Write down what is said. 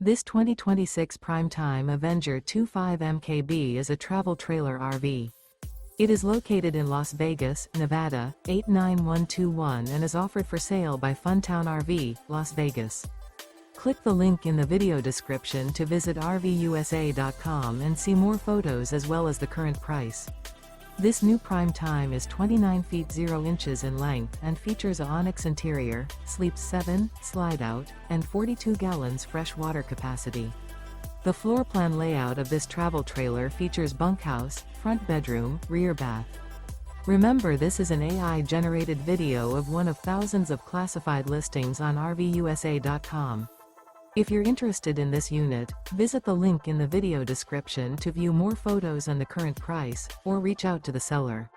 This 2026 Prime Time Avenger 25 MKB is a travel trailer RV. It is located in Las Vegas, Nevada, 89121 and is offered for sale by Funtown RV, Las Vegas. Click the link in the video description to visit RVUSA.com and see more photos as well as the current price. This new Prime Time is 29 feet 0 inches in length and features a ONYX interior, sleeps 7, Slideout, and 42 gallons fresh water capacity. The floor plan layout of this travel trailer features bunkhouse, front bedroom, rear bath. Remember, this is an AI-generated video of one of thousands of classified listings on RVUSA.com. If you're interested in this unit, visit the link in the video description to view more photos and the current price, or reach out to the seller.